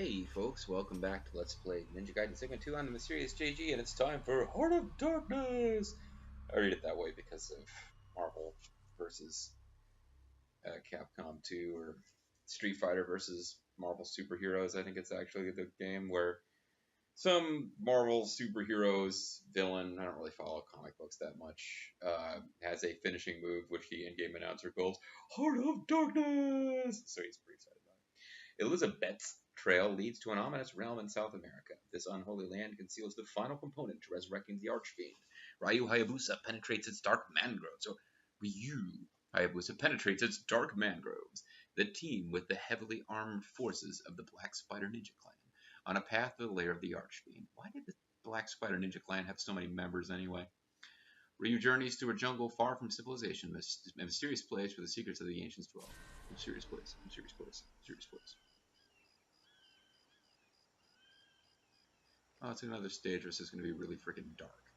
Hey folks, welcome back to Let's Play Ninja Gaiden Segment 2 on the Mysterious JG, and it's time for Heart of Darkness! I read it that way because of Marvel versus Capcom 2, or Street Fighter versus Marvel Superheroes. I think it's actually the game where some Marvel superheroes villain, I don't really follow comic books that much, has a finishing move which the in-game announcer calls Heart of Darkness! So he's pretty excited about it. Elizabeth's trail leads to an ominous realm in South America. This unholy land conceals the final component to resurrecting the Archfiend. RYU Hayabusa penetrates its dark mangroves, or RYU Hayabusa penetrates its dark mangroves, the team with the heavily armed forces of the Black Spider Ninja Clan, on a path to the lair of the Archfiend. Why did the Black Spider Ninja Clan have so many members anyway? RYU journeys through a jungle far from civilization, a mysterious place where the secrets of the ancients dwell. Mysterious place, mysterious place, mysterious place. Oh, it's another stage where this is going to be really freaking dark.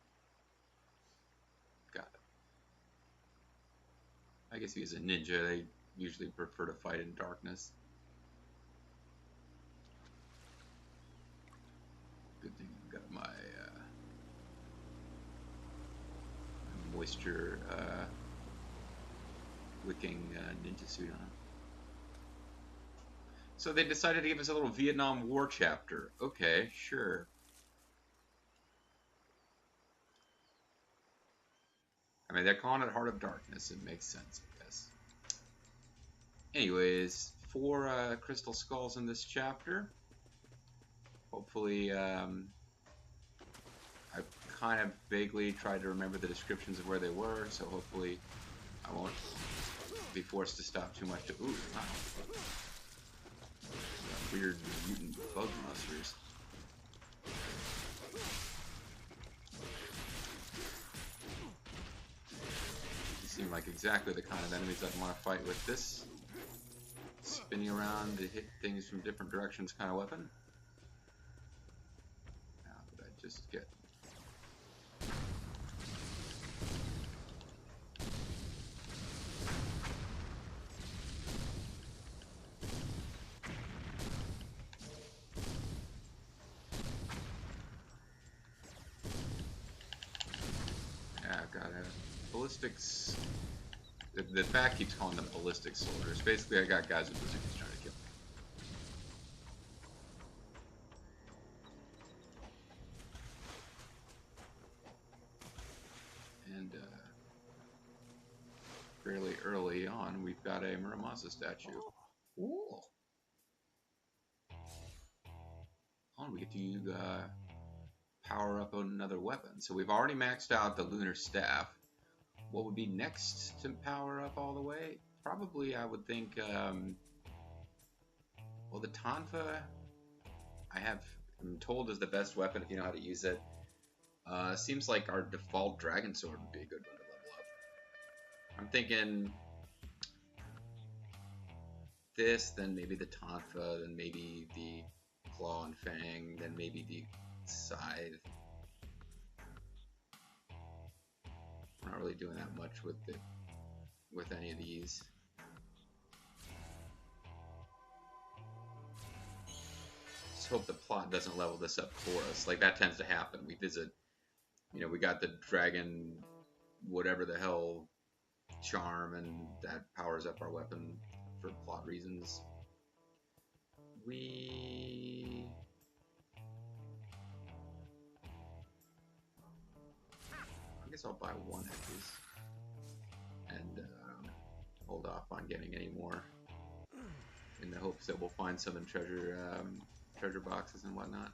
Got it. I guess he's a ninja. They usually prefer to fight in darkness. Good thing I've got my moisture wicking ninja suit on. So they decided to give us a little Vietnam War chapter. Okay, sure. I mean, they're calling it Heart of Darkness. It makes sense, I guess. Anyways, 4 crystal skulls in this chapter. Hopefully, I kind of vaguely tried to remember the descriptions of where they were, so hopefully I won't be forced to stop too much to... Ooh, wow. Weird mutant bug monsters. Seem like exactly the kind of enemies I'd want to fight with this spinning around to hit things from different directions kind of weapon. How did I just get... Yeah, I've got a ballistics... The fact keeps calling them ballistic soldiers. Basically, I got guys with bazookas trying to kill me. And fairly early on, we've got a Muramasa statue. Ooh. Oh, and we get to power up another weapon. So we've already maxed out the Lunar Staff. What would be next to power up all the way? Probably, I would think, well, the Tonfa, I'm told, is the best weapon if you know how to use it. Seems like our default Dragon Sword would be a good one to level up. I'm thinking this, then maybe the Tonfa, then maybe the Claw and Fang, then maybe the Scythe. We're not really doing that much with any of these. Just hope the plot doesn't level this up for us. Like, that tends to happen. We visit, you know, we got the dragon, whatever the hell, charm, and that powers up our weapon for plot reasons. I guess I'll buy 1 of these and hold off on getting any more, in the hopes that we'll find some in treasure boxes and whatnot.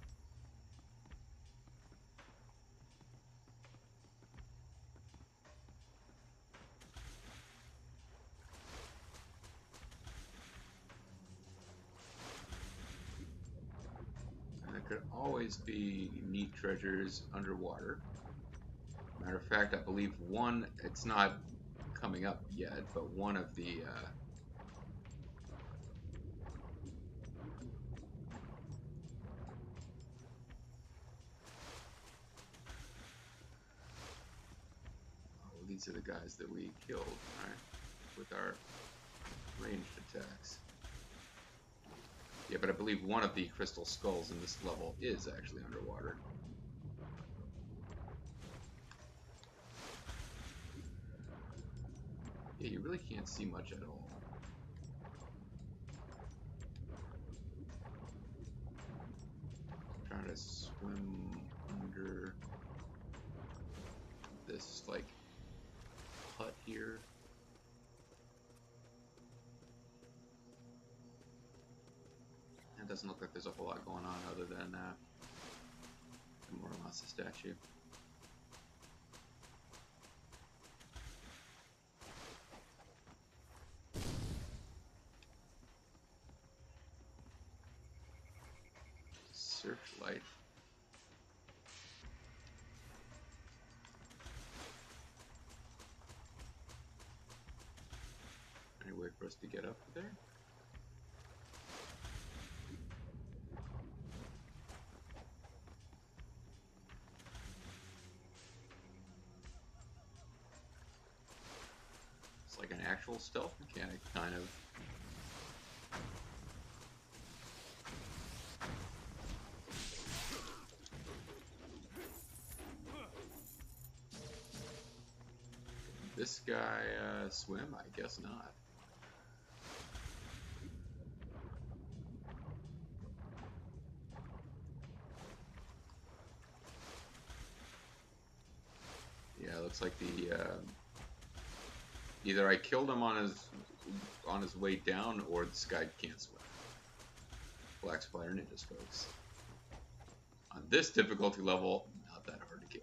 And there could always be neat treasures underwater. Matter of fact, I believe one, it's not coming up yet, but one of the these are the guys that we killed, right, with our ranged attacks. Yeah, but I believe one of the crystal skulls in this level is actually underwater. Yeah, you really can't see much at all. Trying to swim under this, like, hut here. It doesn't look like there's a whole lot going on other than the Muramasa statue. Searchlight. Any way for us to get up there? It's like an actual stealth mechanic, kind of. This guy swim? I guess not. Yeah, it looks like the either I killed him on his way down, or this guy can't swim. Black Spider Ninjas, folks. On this difficulty level, not that hard to kill.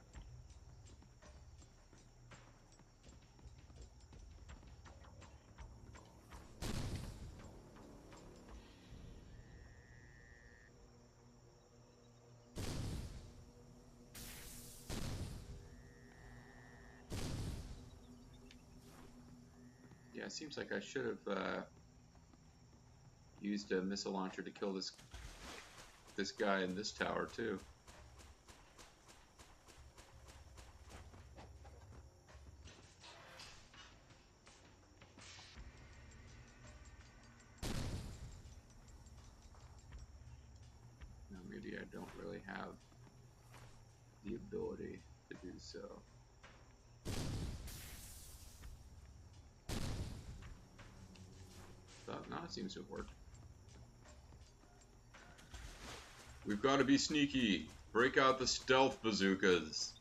Yeah, it seems like I should have used a missile launcher to kill this guy in this tower too. Now maybe I don't really have the ability to do so. But now it seems to have worked. We've got to be sneaky. Break out the stealth bazookas.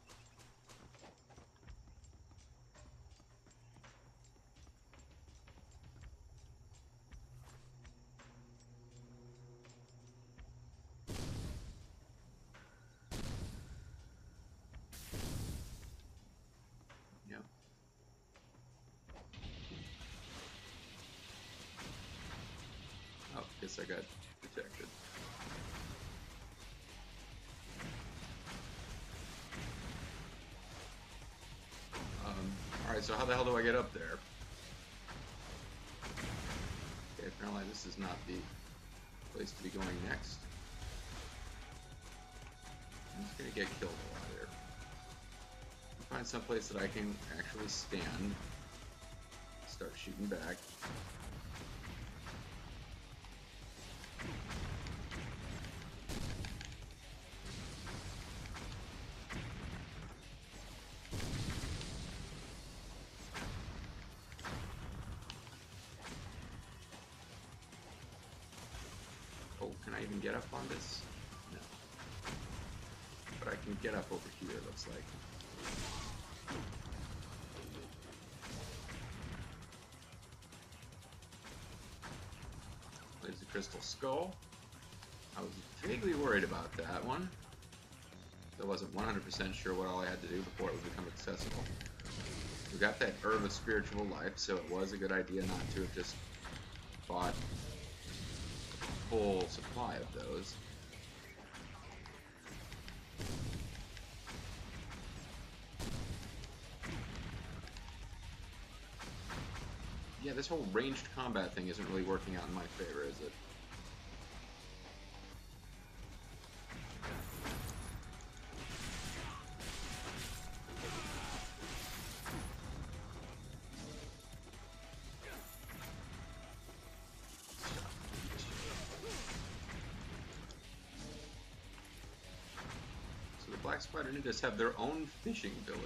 Yep. Oh, guess I got detected. Alright, so how the hell do I get up there? Okay, apparently this is not the place to be going next. I'm just gonna get killed a lot here. Find some place that I can actually stand. Start shooting back. Can I even get up on this? No. But I can get up over here, looks like. There's the crystal skull. I was vaguely worried about that one. I wasn't 100% sure what all I had to do before it would become accessible. We got that herb of spiritual life, so it was a good idea not to have just bought full supply of those. Yeah, this whole ranged combat thing isn't really working out in my favor, is it? Black Spider Ninjas have their own fishing village.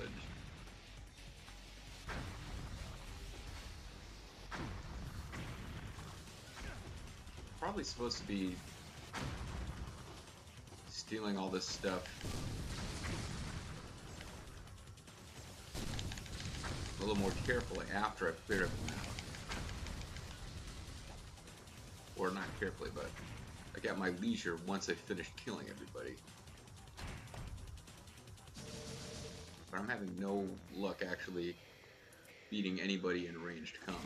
Probably supposed to be stealing all this stuff a little more carefully after I've cleared them out. Or not carefully, but I got my leisure once I finished killing everybody. But I'm having no luck actually beating anybody in ranged combat.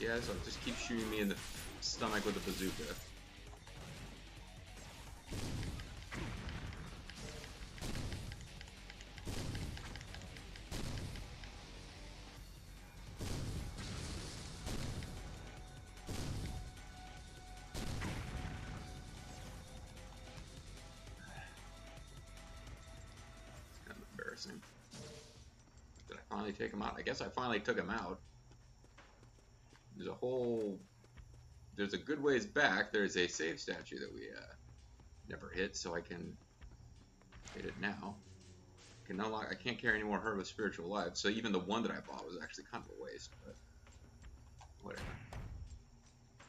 Yeah, so just keep shooting me in the stomach with a bazooka. Did I finally take him out? I guess I finally took him out. There's a good ways back. There's a save statue that we never hit, so I can hit it now. I can't carry any more Herb of Spiritual Life, so even the one that I bought was actually kind of a waste, but whatever.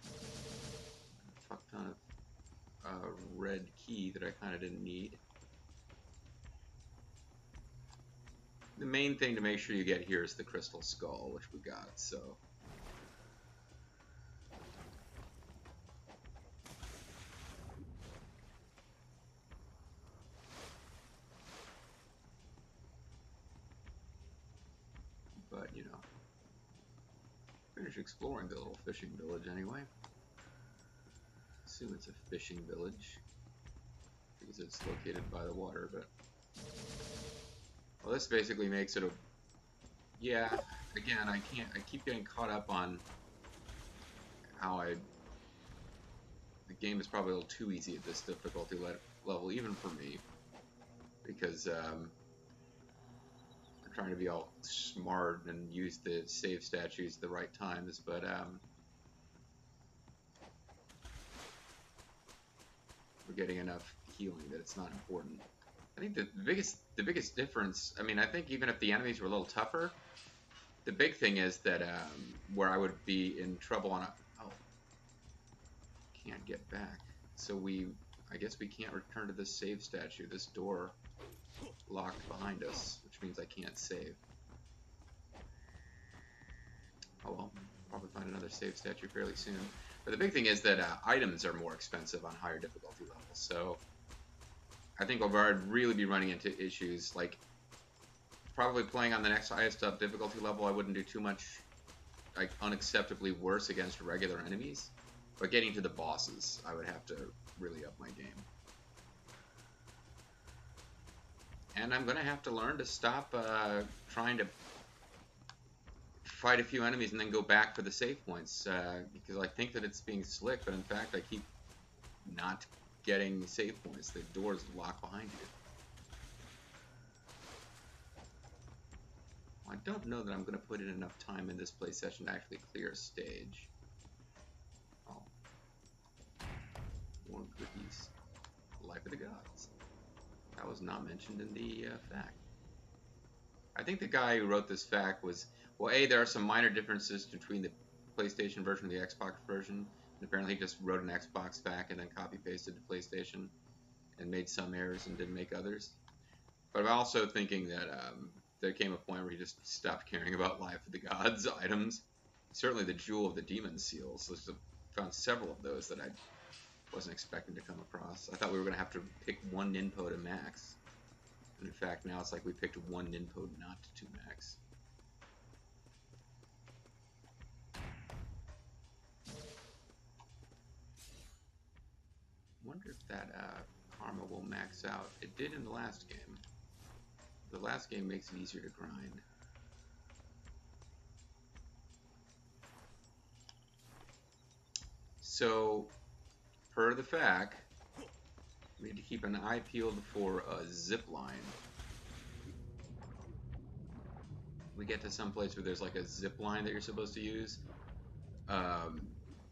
A fuck ton of red key that I kind of didn't need. The main thing to make sure you get here is the Crystal Skull, which we got, so. But, you know, finish exploring the little fishing village anyway. Assume it's a fishing village because it's located by the water, but. Well, this basically makes it a... Yeah, again, I keep getting caught up on how the game is probably a little too easy at this difficulty level, even for me. Because, I'm trying to be all smart and use the save statues at the right times, but, we're getting enough healing that it's not important. I think the biggest difference, I mean, I think even if the enemies were a little tougher, the big thing is that where I would be in trouble on can't get back. So I guess we can't return to this save statue. This door locked behind us, which means I can't save. Oh well, probably find another save statue fairly soon. But the big thing is that items are more expensive on higher difficulty levels, so I think I'd really be running into issues like probably playing on the next highest up difficulty level. I wouldn't do too much like unacceptably worse against regular enemies, but getting to the bosses, I would have to really up my game. And I'm gonna have to learn to stop trying to fight a few enemies and then go back for the save points because I think that it's being slick, but in fact I keep not getting save points. The doors lock behind you. I don't know that I'm going to put in enough time in this play session to actually clear a stage. Oh. More goodies. Life of the Gods. That was not mentioned in the fact. I think the guy who wrote this fact was, well, there are some minor differences between the PlayStation version and the Xbox version. And apparently he just wrote an Xbox fact and then copy-pasted to PlayStation and made some errors and didn't make others. But I'm also thinking that there came a point where he just stopped caring about Life of the Gods items. Certainly the Jewel of the Demon Seals. I found several of those that I wasn't expecting to come across. I thought we were going to have to pick one ninpo to max. And in fact, now it's like we picked one ninpo not to max. Wonder if that karma will max out. It did in the last game. The last game makes it easier to grind. So, per the fact, we need to keep an eye peeled for a zip line. we get to some place where there's like a zip line that you're supposed to use,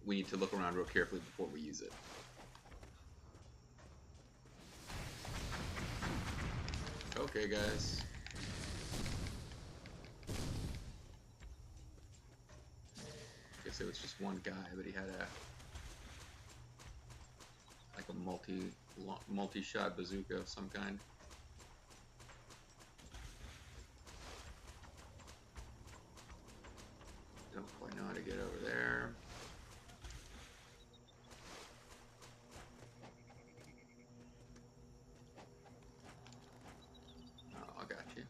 we need to look around real carefully before we use it. Okay, guys. I guess it was just one guy, but he had a multi-shot bazooka of some kind. Don't quite know how to get over there. Oh, I got you.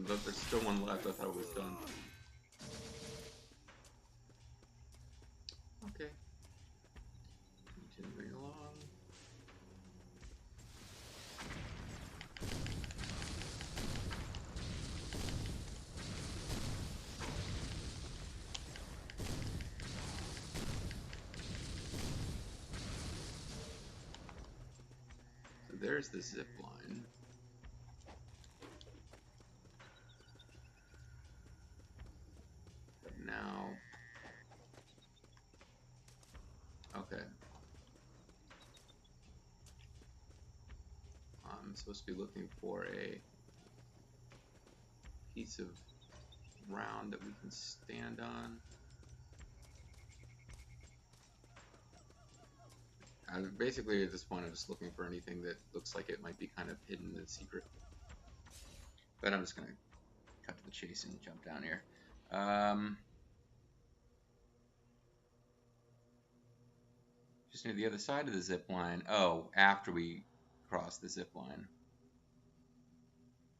There's still one left. I thought it was done. Okay. Continuing along. So there's the zip line. Now, okay. I'm supposed to be looking for a piece of ground that we can stand on. Basically, at this point, I'm just looking for anything that looks like it might be kind of hidden and secret. But I'm just going to cut to the chase and jump down here. Just near the other side of the zip line. Oh, after we cross the zip line.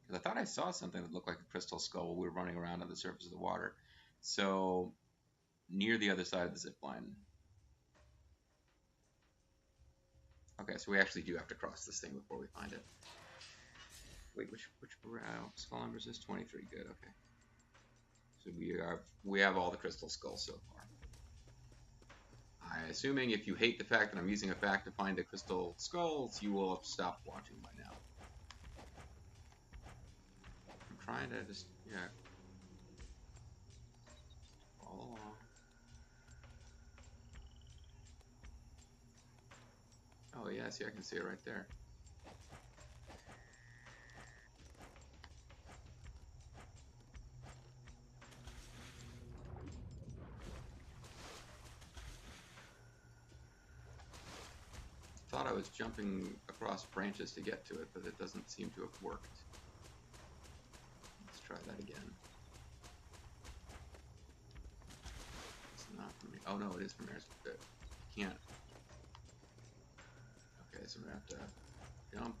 Because I thought I saw something that looked like a crystal skull while we were running around on the surface of the water. So, near the other side of the zip line. Okay, so we actually do have to cross this thing before we find it. Wait, which skull number is this? 23. Good. Okay. So we have all the crystal skulls so far. I'm assuming if you hate the fact that I'm using a fact to find the crystal skulls, you will have stopped watching by now. I'm trying to just, yeah, follow along. Oh yeah, see, I can see it right there. Thought I was jumping across branches to get to it, but it doesn't seem to have worked. Let's try that again. It's not from me. Oh no, it is from here. Good. Can't. Okay, so we're gonna have to jump.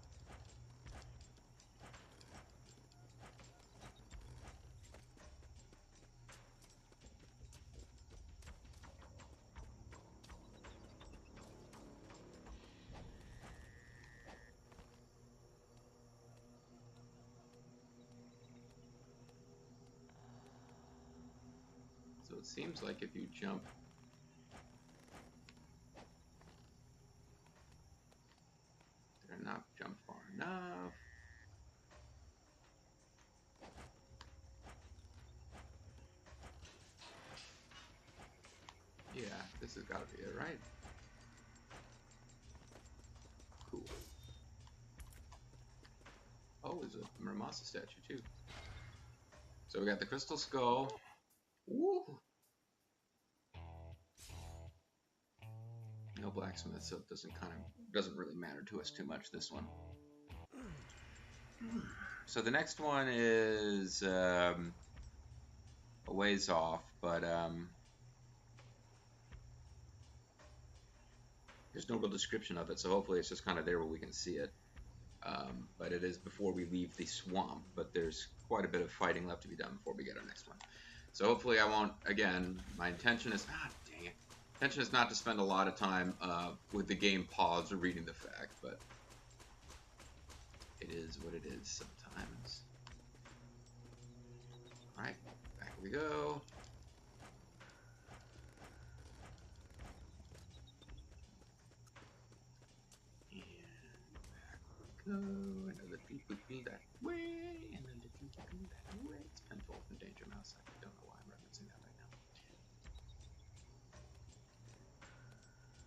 So it seems like if you jump they're not jump far enough. Yeah, this has got to be it, right? Cool. Oh, there's a Muramasa statue too. So we got the crystal skull. Woo! No blacksmith, so it doesn't really matter to us too much, this one. So the next one is a ways off, but there's no real description of it, so hopefully it's just kind of there where we can see it. But it is before we leave the swamp, but there's quite a bit of fighting left to be done before we get our next one. So hopefully I won't, again, my intention is, dang it. intention is not to spend a lot of time with the game paused or reading the fact, but it is what it is sometimes. Alright, back we go. And back we go. Another people that way, and another people that way. It's Penfold from Danger Mouse. I don't know why I'm referencing that right now.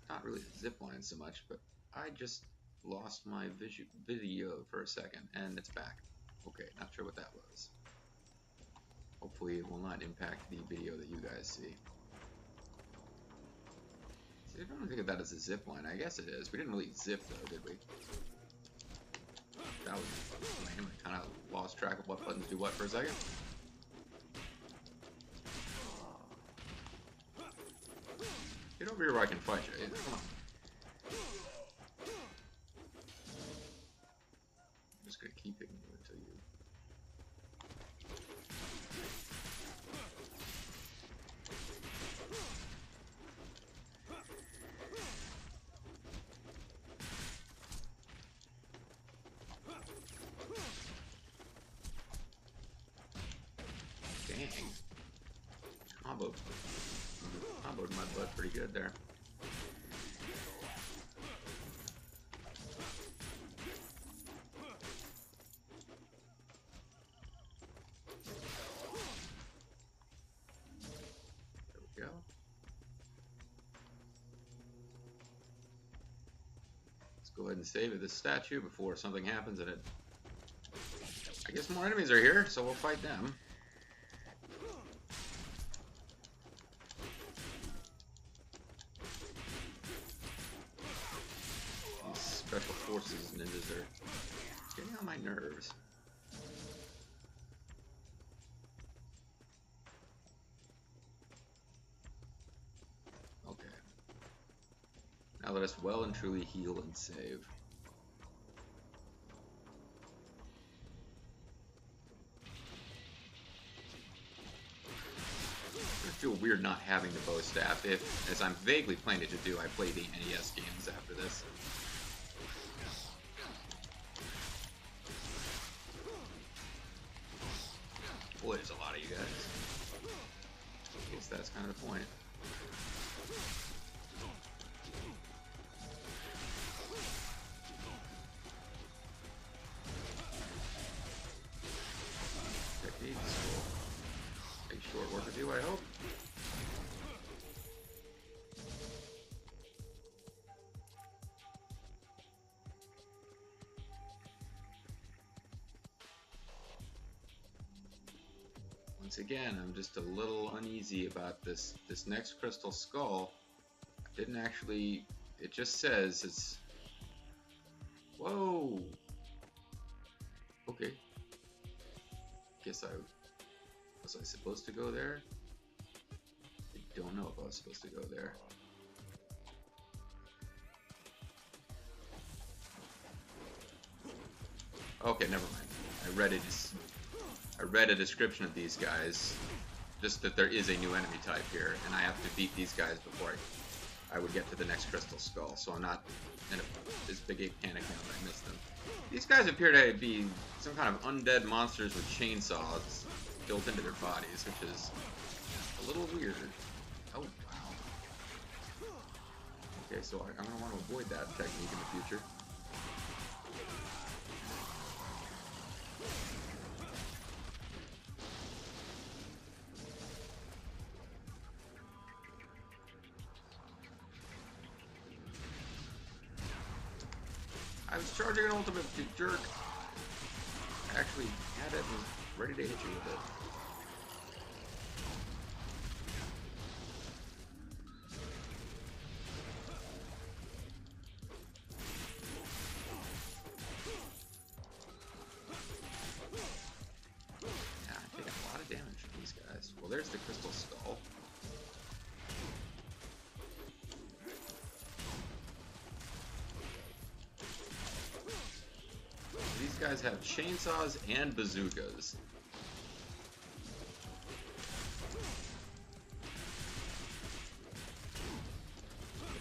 Not really zip line so much, but I just lost my video for a second, and it's back. Okay, not sure what that was. Hopefully it will not impact the video that you guys see. See, I don't think of that as a zip line. I guess it is. We didn't really zip though, did we? That was lame. I kind of lost track of what buttons do what for a second. Get over here where I can fight you. Come on. I'm just gonna keep hitting you until you. Dang. Comboed my butt pretty good there. There we go. Let's go ahead and save this statue before something happens and it... I guess more enemies are here, so we'll fight them. Special forces ninjas are getting on my nerves. Okay. Now let us well and truly heal and save. I feel weird not having the bow staff. If, as I'm vaguely planning to do, I play the NES games after this. Boy, there's a lot of you guys. I guess that's kind of the point. Techniques will make short work of you, I hope. Once again, I'm just a little uneasy about this next crystal skull. I didn't actually, it just says it's, whoa, okay, guess was I supposed to go there? I don't know if I was supposed to go there. Okay, never mind. I read a description of these guys, just that there is a new enemy type here, and I have to beat these guys before I would get to the next crystal skull, so I'm not in this big a panic now that I missed them. These guys appear to be some kind of undead monsters with chainsaws built into their bodies, which is a little weird. Oh, wow. Okay, so I'm going to want to avoid that technique in the future. I was charging an ultimate, you jerk. I actually had it and was ready to hit you with it. Yeah, I'm taking a lot of damage from these guys. Well, there's the crystal skull. These guys have chainsaws and bazookas.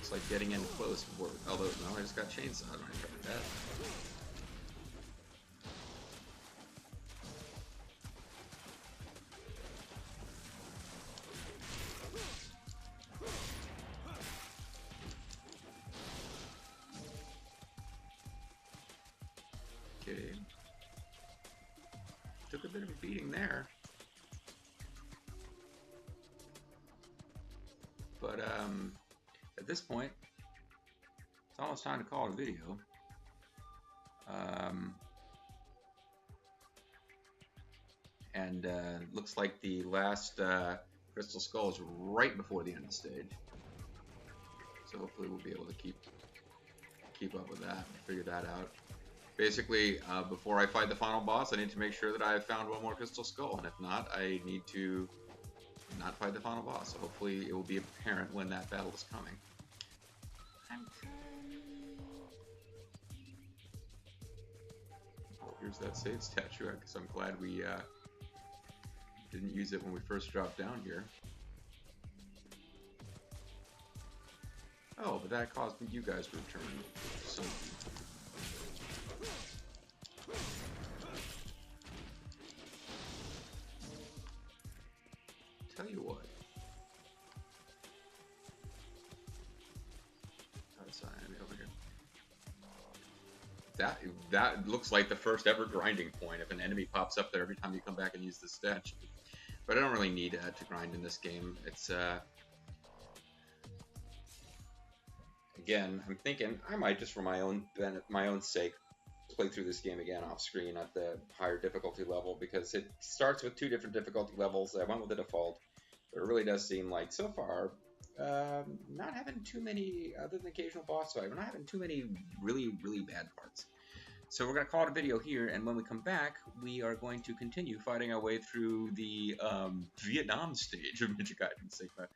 looks like getting in close. Although, no, I just got chainsawed when I tried that. Okay. Took a bit of a beating there. But at this point, it's almost time to call it a video. Looks like the last crystal skull is right before the end of the stage. So hopefully we'll be able to keep up with that, figure that out. Basically, before I fight the final boss, I need to make sure that I have found one more crystal skull, and if not, I need to not fight the final boss. So hopefully it will be apparent when that battle is coming. Oh, here's that save statue. I guess I'm glad we didn't use it when we first dropped down here. Oh, but that caused you guys to return something. Tell you what. Over here. That looks like the first ever grinding point if an enemy pops up there every time you come back and use the statue. But I don't really need to grind in this game. It's again, I'm thinking I might just for my own sake play through this game again off screen at the higher difficulty level, because it starts with 2 different difficulty levels. I went with the default, but it really does seem like so far not having too many, other than occasional boss fight, we're not having too many really bad parts. So we're going to call it a video here, and when we come back, we are going to continue fighting our way through the Vietnam stage of Ninja Gaiden Sigma.